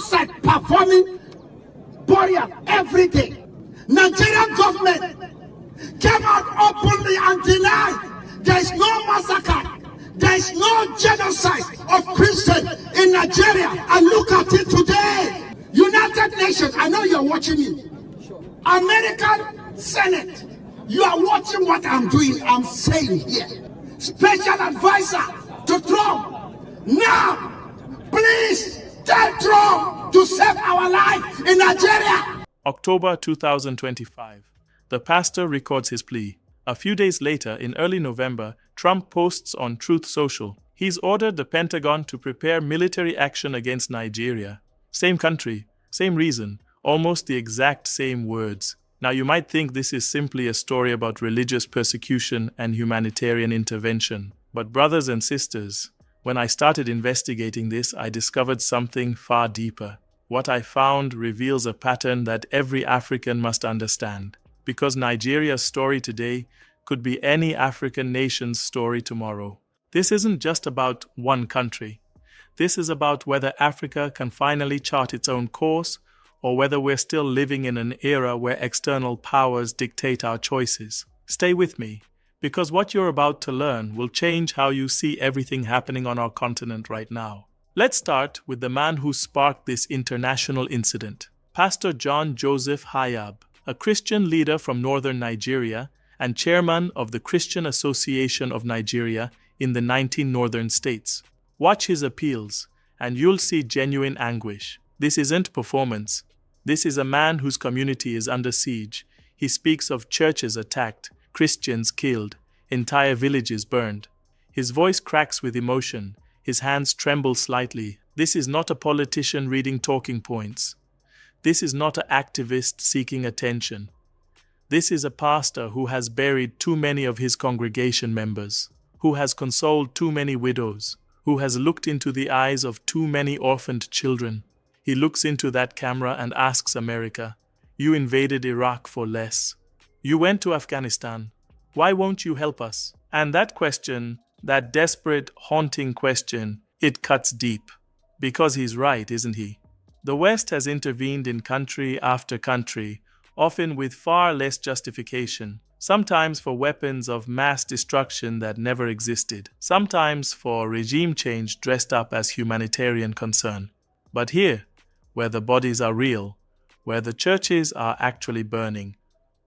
outside performing burial every day. Nigerian government came out openly and denied there is no massacre, there is no genocide of Christians in Nigeria. And look at it today. United Nations, I know you're watching me. American Senate, you are watching what I'm doing, I'm saying here. Special advisor to Trump. Now, please tell Trump to save our life in Nigeria. October 2025. The pastor records his plea. A few days later, in early November, Trump posts on Truth Social. He's ordered the Pentagon to prepare military action against Nigeria. Same country, same reason, almost the exact same words. Now you might think this is simply a story about religious persecution and humanitarian intervention. But brothers and sisters, when I started investigating this, I discovered something far deeper. What I found reveals a pattern that every African must understand. Because Nigeria's story today could be any African nation's story tomorrow. This isn't just about one country. This is about whether Africa can finally chart its own course, or whether we're still living in an era where external powers dictate our choices. Stay with me, because what you're about to learn will change how you see everything happening on our continent right now. Let's start with the man who sparked this international incident, Pastor John Joseph Hayab, a Christian leader from northern Nigeria and chairman of the Christian Association of Nigeria in the 19 northern states. Watch his appeals, and you'll see genuine anguish. This isn't performance. This is a man whose community is under siege. He speaks of churches attacked, Christians killed, entire villages burned. His voice cracks with emotion. His hands tremble slightly. This is not a politician reading talking points. This is not an activist seeking attention. This is a pastor who has buried too many of his congregation members, who has consoled too many widows, who has looked into the eyes of too many orphaned children. He looks into that camera and asks America, "You invaded Iraq for less. You went to Afghanistan. Why won't you help us?" And that question, that desperate, haunting question, it cuts deep. Because he's right, isn't he? The West has intervened in country after country, often with far less justification, sometimes for weapons of mass destruction that never existed, sometimes for regime change dressed up as humanitarian concern. But here, where the bodies are real, where the churches are actually burning,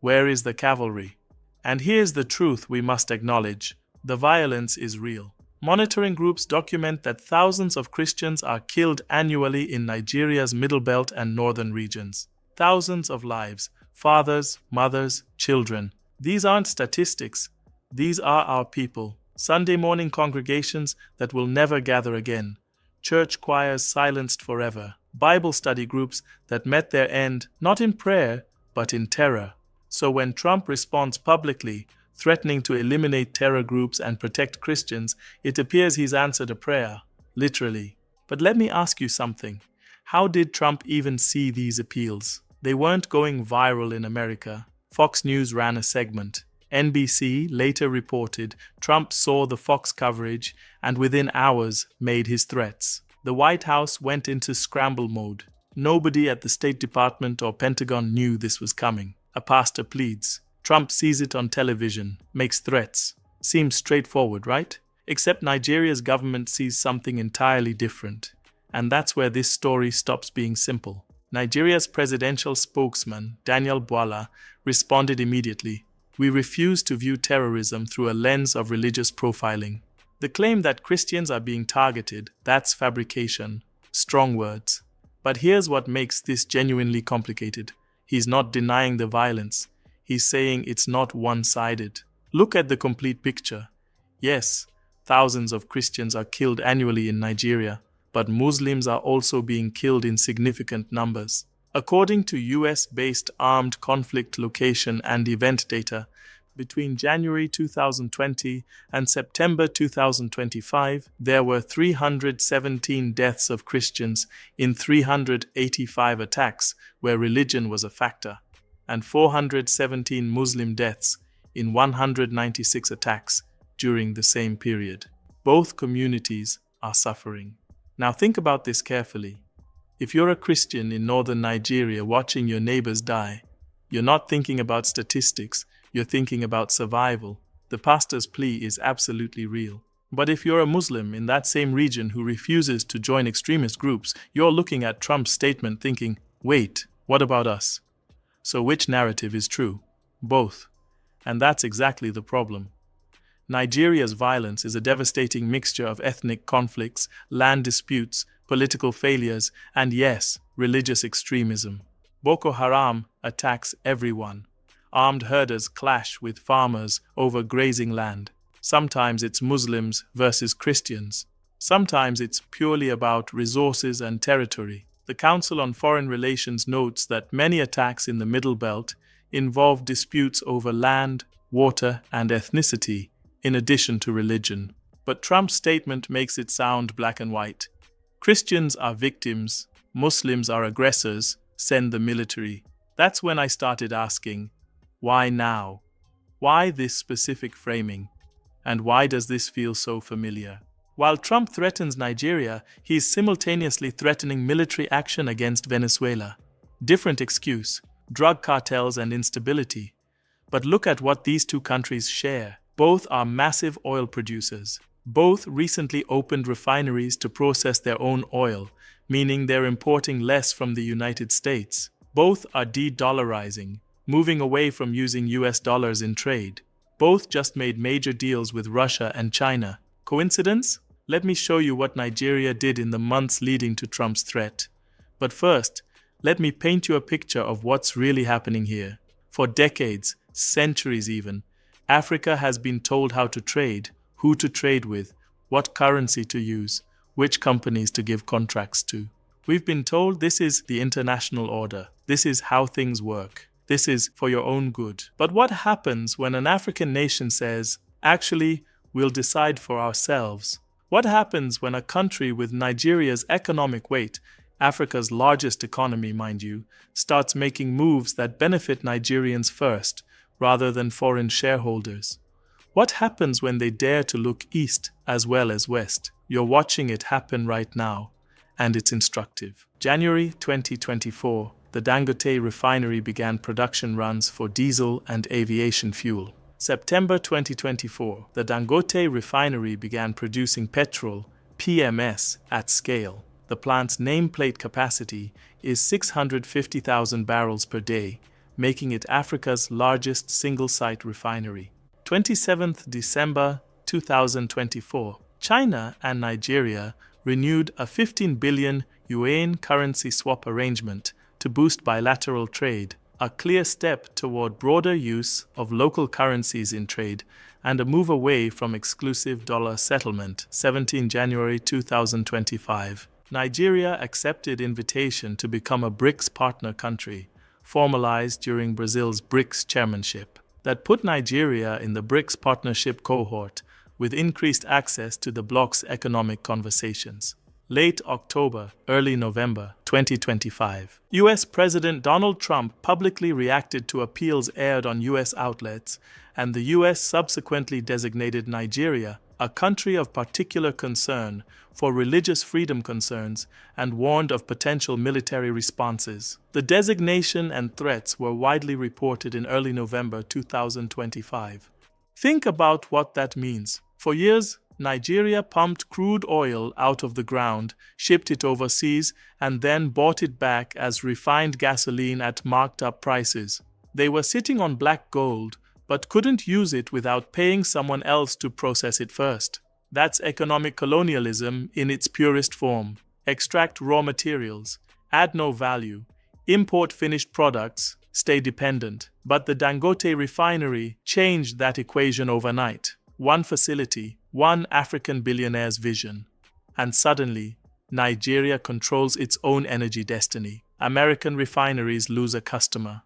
where is the cavalry? And here's the truth we must acknowledge. The violence is real. Monitoring groups document that thousands of Christians are killed annually in Nigeria's Middle Belt and northern regions. Thousands of lives, fathers, mothers, children. These aren't statistics. These are our people. Sunday morning congregations that will never gather again. Church choirs silenced forever. Bible study groups that met their end not in prayer, but in terror. So when Trump responds publicly, threatening to eliminate terror groups and protect Christians, it appears he's answered a prayer, literally. But let me ask you something. How did Trump even see these appeals? They weren't going viral in America. Fox News ran a segment. NBC later reported Trump saw the Fox coverage and within hours made his threats. The White House went into scramble mode. Nobody at the State Department or Pentagon knew this was coming. A pastor pleads. Trump sees it on television, makes threats. Seems straightforward, right? Except Nigeria's government sees something entirely different. And that's where this story stops being simple. Nigeria's presidential spokesman, Daniel Bwala, responded immediately. "We refuse to view terrorism through a lens of religious profiling. The claim that Christians are being targeted, that's fabrication." Strong words. But here's what makes this genuinely complicated. He's not denying the violence. He's saying it's not one-sided. Look at the complete picture. Yes, thousands of Christians are killed annually in Nigeria, but Muslims are also being killed in significant numbers. According to US-based Armed Conflict Location and Event data, between January 2020 and September 2025, there were 317 deaths of Christians in 385 attacks where religion was a factor, and 417 Muslim deaths in 196 attacks during the same period. Both communities are suffering. Now think about this carefully. If you're a Christian in northern Nigeria watching your neighbors die, you're not thinking about statistics, you're thinking about survival. The pastor's plea is absolutely real. But if you're a Muslim in that same region who refuses to join extremist groups, you're looking at Trump's statement thinking, wait, what about us? So which narrative is true? Both. And that's exactly the problem. Nigeria's violence is a devastating mixture of ethnic conflicts, land disputes, political failures, and yes, religious extremism. Boko Haram attacks everyone. Armed herders clash with farmers over grazing land. Sometimes it's Muslims versus Christians. Sometimes it's purely about resources and territory. The Council on Foreign Relations notes that many attacks in the Middle Belt involve disputes over land, water, and ethnicity, in addition to religion. But Trump's statement makes it sound black and white. Christians are victims, Muslims are aggressors, send the military. That's when I started asking, why now? Why this specific framing? And why does this feel so familiar? While Trump threatens Nigeria, he is simultaneously threatening military action against Venezuela. Different excuse, drug cartels and instability. But look at what these two countries share. Both are massive oil producers. Both recently opened refineries to process their own oil, meaning they're importing less from the United States. Both are de-dollarizing, moving away from using US dollars in trade. Both just made major deals with Russia and China. Coincidence? Let me show you what Nigeria did in the months leading to Trump's threat. But first, let me paint you a picture of what's really happening here. For decades, centuries even, Africa has been told how to trade, who to trade with, what currency to use, which companies to give contracts to. We've been told this is the international order. This is how things work. This is for your own good. But what happens when an African nation says, actually, we'll decide for ourselves? What happens when a country with Nigeria's economic weight, Africa's largest economy, mind you, starts making moves that benefit Nigerians first, rather than foreign shareholders? What happens when they dare to look east as well as west? You're watching it happen right now, and it's instructive. January 2024, the Dangote refinery began production runs for diesel and aviation fuel. September 2024, the Dangote refinery began producing petrol, PMS, at scale. The plant's nameplate capacity is 650,000 barrels per day, making it Africa's largest single-site refinery. 27th December 2024, China and Nigeria renewed a 15 billion yuan currency swap arrangement to boost bilateral trade, a clear step toward broader use of local currencies in trade and a move away from exclusive dollar settlement. 17 January 2025. Nigeria accepted invitation to become a BRICS partner country, formalized during Brazil's BRICS chairmanship, that put Nigeria in the BRICS partnership cohort with increased access to the bloc's economic conversations. Late October, early November 2025. US President Donald Trump publicly reacted to appeals aired on US outlets, and the US subsequently designated Nigeria a country of particular concern for religious freedom concerns and warned of potential military responses. The designation and threats were widely reported in early November 2025. Think about what that means. For years, Nigeria pumped crude oil out of the ground, shipped it overseas, and then bought it back as refined gasoline at marked-up prices. They were sitting on black gold, but couldn't use it without paying someone else to process it first. That's economic colonialism in its purest form. Extract raw materials, add no value, import finished products, stay dependent. But the Dangote refinery changed that equation overnight. One facility, one African billionaire's vision. And suddenly, Nigeria controls its own energy destiny. American refineries lose a customer.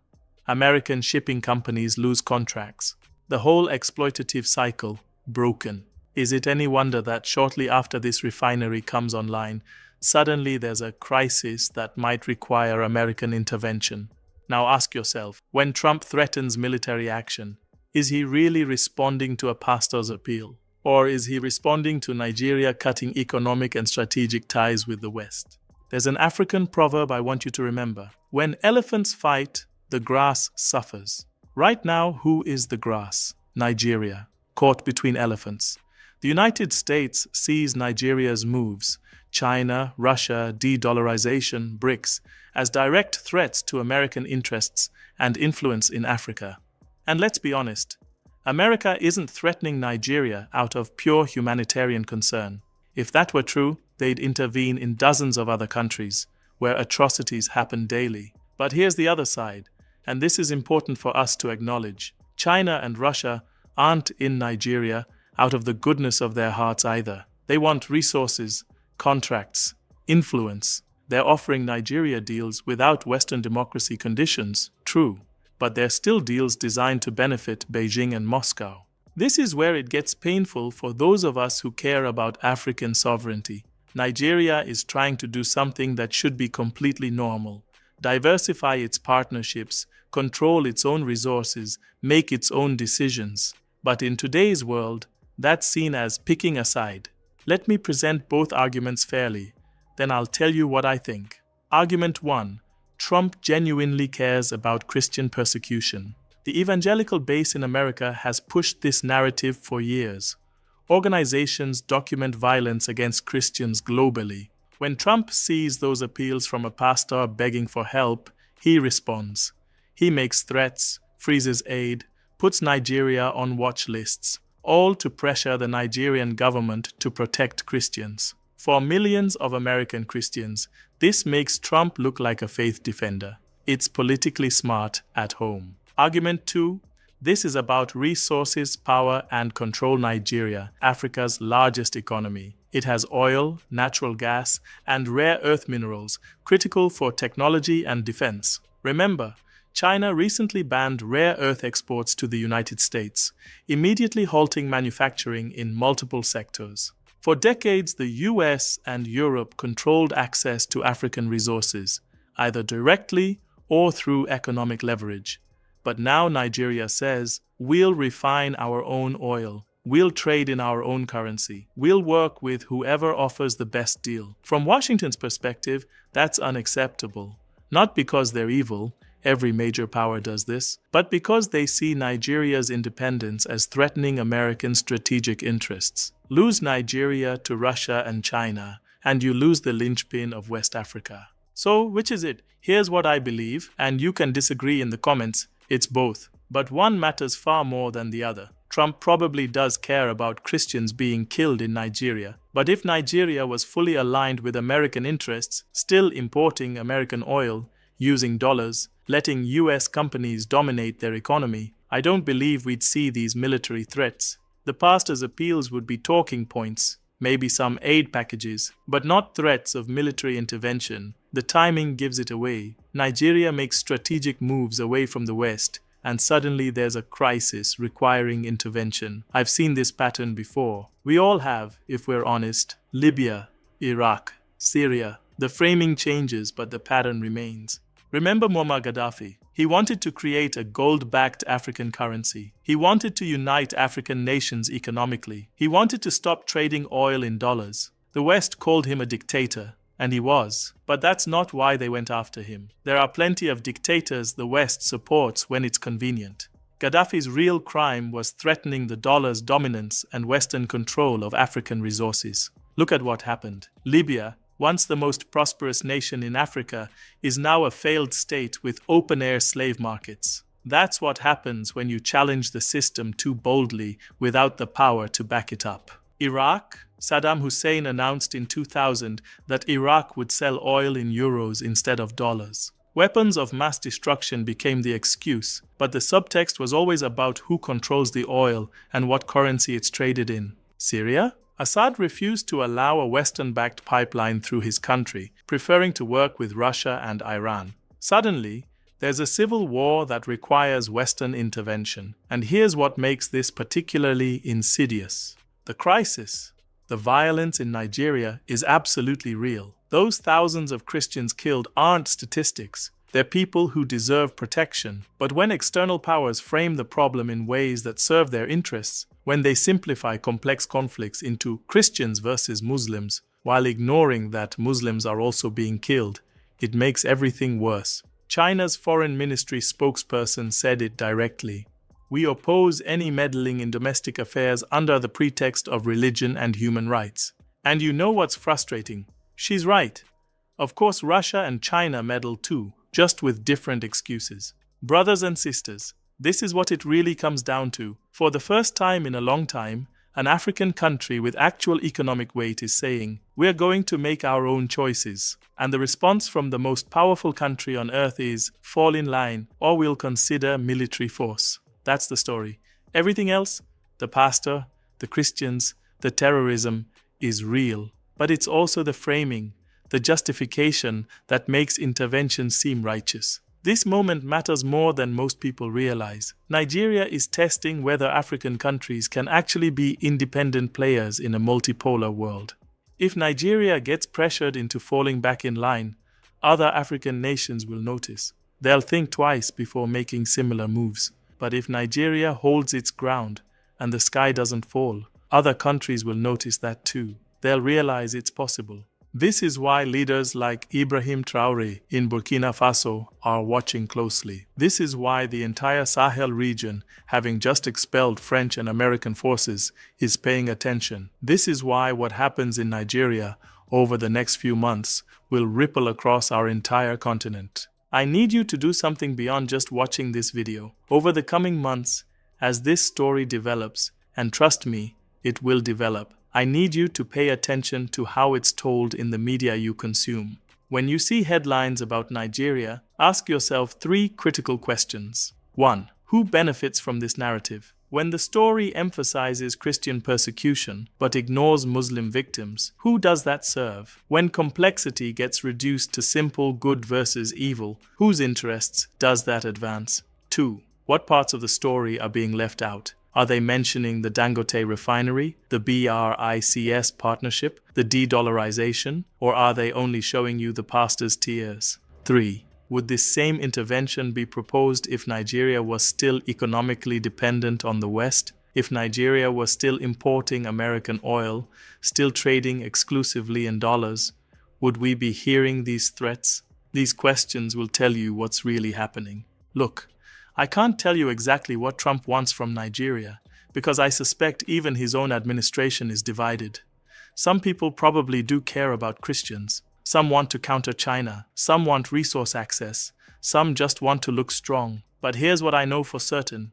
American shipping companies lose contracts. The whole exploitative cycle, broken. Is it any wonder that shortly after this refinery comes online, suddenly there's a crisis that might require American intervention? Now ask yourself, when Trump threatens military action, is he really responding to a pastor's appeal? Or is he responding to Nigeria cutting economic and strategic ties with the West? There's an African proverb I want you to remember. When elephants fight, the grass suffers. Right now, who is the grass? Nigeria, caught between elephants. The United States sees Nigeria's moves, China, Russia, de-dollarization, BRICS, as direct threats to American interests and influence in Africa. And let's be honest, America isn't threatening Nigeria out of pure humanitarian concern. If that were true, they'd intervene in dozens of other countries, where atrocities happen daily. But here's the other side, and this is important for us to acknowledge. China and Russia aren't in Nigeria out of the goodness of their hearts either. They want resources, contracts, influence. They're offering Nigeria deals without Western democracy conditions, true, but they're still deals designed to benefit Beijing and Moscow. This is where it gets painful for those of us who care about African sovereignty. Nigeria is trying to do something that should be completely normal. Diversify its partnerships, control its own resources, make its own decisions. But in today's world, that's seen as picking a side. Let me present both arguments fairly, then I'll tell you what I think. Argument 1. Trump genuinely cares about Christian persecution. The evangelical base in America has pushed this narrative for years. Organizations document violence against Christians globally. When Trump sees those appeals from a pastor begging for help, he responds. He makes threats, freezes aid, puts Nigeria on watch lists, all to pressure the Nigerian government to protect Christians. For millions of American Christians, this makes Trump look like a faith defender. It's politically smart at home. Argument 2. This is about resources, power, and control. Nigeria, Africa's largest economy. It has oil, natural gas, and rare earth minerals, critical for technology and defense. Remember, China recently banned rare earth exports to the United States, immediately halting manufacturing in multiple sectors. For decades, the US and Europe controlled access to African resources, either directly or through economic leverage. But now Nigeria says, we'll refine our own oil, we'll trade in our own currency, we'll work with whoever offers the best deal. From Washington's perspective, that's unacceptable. Not because they're evil, every major power does this, but because they see Nigeria's independence as threatening American strategic interests. Lose Nigeria to Russia and China, and you lose the linchpin of West Africa. So, which is it? Here's what I believe, and you can disagree in the comments. It's both. But one matters far more than the other. Trump probably does care about Christians being killed in Nigeria. But if Nigeria was fully aligned with American interests, still importing American oil, using dollars, letting US companies dominate their economy, I don't believe we'd see these military threats. The pastor's appeals would be talking points, maybe some aid packages, but not threats of military intervention. The timing gives it away. Nigeria makes strategic moves away from the West, and suddenly there's a crisis requiring intervention. I've seen this pattern before. We all have, if we're honest. Libya, Iraq, Syria. The framing changes, but the pattern remains. Remember Muammar Gaddafi? He wanted to create a gold-backed African currency. He wanted to unite African nations economically. He wanted to stop trading oil in dollars. The West called him a dictator, and he was. But that's not why they went after him. There are plenty of dictators the West supports when it's convenient. Gaddafi's real crime was threatening the dollar's dominance and Western control of African resources. Look at what happened. Libya, once the most prosperous nation in Africa, is now a failed state with open-air slave markets. That's what happens when you challenge the system too boldly without the power to back it up. Iraq? Saddam Hussein announced in 2000 that Iraq would sell oil in euros instead of dollars. Weapons of mass destruction became the excuse, but the subtext was always about who controls the oil and what currency it's traded in. Syria? Assad refused to allow a Western-backed pipeline through his country, preferring to work with Russia and Iran. Suddenly, there's a civil war that requires Western intervention. And here's what makes this particularly insidious. The crisis, the violence in Nigeria, is absolutely real. Those thousands of Christians killed aren't statistics. They're people who deserve protection. But when external powers frame the problem in ways that serve their interests, when they simplify complex conflicts into Christians versus Muslims, while ignoring that Muslims are also being killed. It makes everything worse. China's foreign ministry spokesperson said it directly. We oppose any meddling in domestic affairs under the pretext of religion and human rights. And you know what's frustrating? She's right. Of course, Russia and China meddle too, just with different excuses. Brothers and sisters, this is what it really comes down to. For the first time in a long time, an African country with actual economic weight is saying, we're going to make our own choices. And the response from the most powerful country on earth is, fall in line, or we'll consider military force. That's the story. Everything else, the pastor, the Christians, the terrorism, is real. But it's also the framing, the justification that makes intervention seem righteous. This moment matters more than most people realize. Nigeria is testing whether African countries can actually be independent players in a multipolar world. If Nigeria gets pressured into falling back in line, other African nations will notice. They'll think twice before making similar moves. But if Nigeria holds its ground and the sky doesn't fall, other countries will notice that too. They'll realize it's possible. This is why leaders like Ibrahim Traoré in Burkina Faso are watching closely. This is why the entire Sahel region, having just expelled French and American forces, is paying attention. This is why what happens in Nigeria over the next few months will ripple across our entire continent. I need you to do something beyond just watching this video. Over the coming months, as this story develops, and trust me, it will develop, I need you to pay attention to how it's told in the media you consume. When you see headlines about Nigeria, ask yourself 3 critical questions. 1. Who benefits from this narrative? When the story emphasizes Christian persecution but ignores Muslim victims, who does that serve? When complexity gets reduced to simple good versus evil, whose interests does that advance? 2. What parts of the story are being left out? Are they mentioning the Dangote refinery, the BRICS partnership, the de-dollarization, or are they only showing you the pastor's tears? 3. Would this same intervention be proposed if Nigeria was still economically dependent on the West? If Nigeria was still importing American oil, still trading exclusively in dollars? Would we be hearing these threats? These questions will tell you what's really happening. Look, I can't tell you exactly what Trump wants from Nigeria, because I suspect even his own administration is divided. Some people probably do care about Christians. Some want to counter China, some want resource access, some just want to look strong. But here's what I know for certain.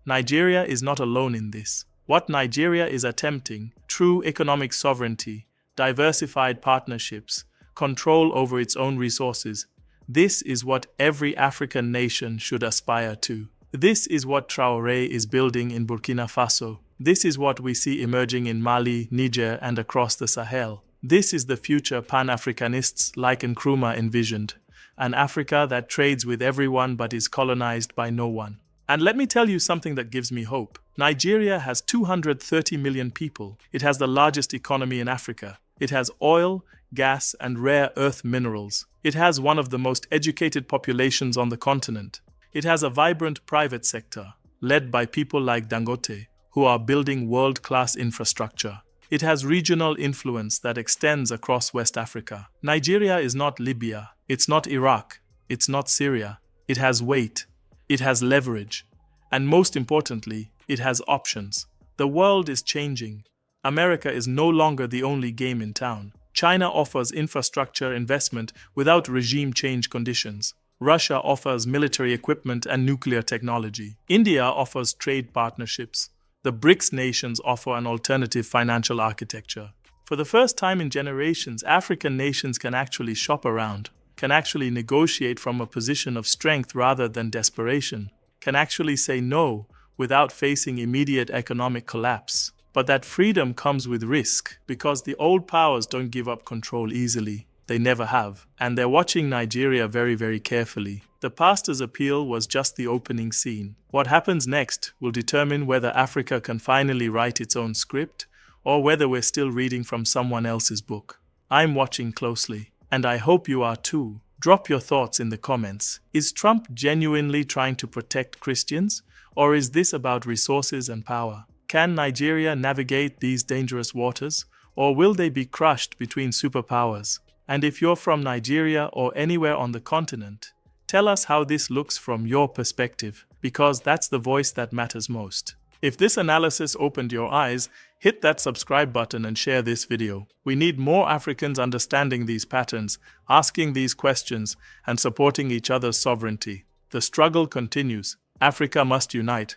Nigeria is not alone in this. What Nigeria is attempting, true economic sovereignty, diversified partnerships, control over its own resources, this is what every African nation should aspire to. This is what Traoré is building in Burkina Faso. This is what we see emerging in Mali, Niger, and across the Sahel. This is the future Pan-Africanists like Nkrumah envisioned, an Africa that trades with everyone but is colonized by no one. And let me tell you something that gives me hope. Nigeria has 230 million people. It has the largest economy in Africa. It has oil, gas, and rare earth minerals. It has one of the most educated populations on the continent. It has a vibrant private sector, led by people like Dangote, who are building world-class infrastructure. It has regional influence that extends across West Africa. Nigeria is not Libya. It's not Iraq. It's not Syria. It has weight. It has leverage. And most importantly, it has options. The world is changing. America is no longer the only game in town. China offers infrastructure investment without regime change conditions. Russia offers military equipment and nuclear technology. India offers trade partnerships. The BRICS nations offer an alternative financial architecture. For the first time in generations, African nations can actually shop around, can actually negotiate from a position of strength rather than desperation, can actually say no without facing immediate economic collapse. But that freedom comes with risk, because the old powers don't give up control easily. They never have. And they're watching Nigeria very, very carefully. The pastor's appeal was just the opening scene. What happens next will determine whether Africa can finally write its own script, or whether we're still reading from someone else's book. I'm watching closely, and I hope you are too. Drop your thoughts in the comments. Is Trump genuinely trying to protect Christians, or is this about resources and power? Can Nigeria navigate these dangerous waters, Or will they be crushed between superpowers? And if you're from Nigeria or anywhere on the continent, tell us how this looks from your perspective, because that's the voice that matters most. If this analysis opened your eyes, hit that subscribe button and share this video. We need more Africans understanding these patterns, asking these questions, and supporting each other's sovereignty. The struggle continues. Africa must unite.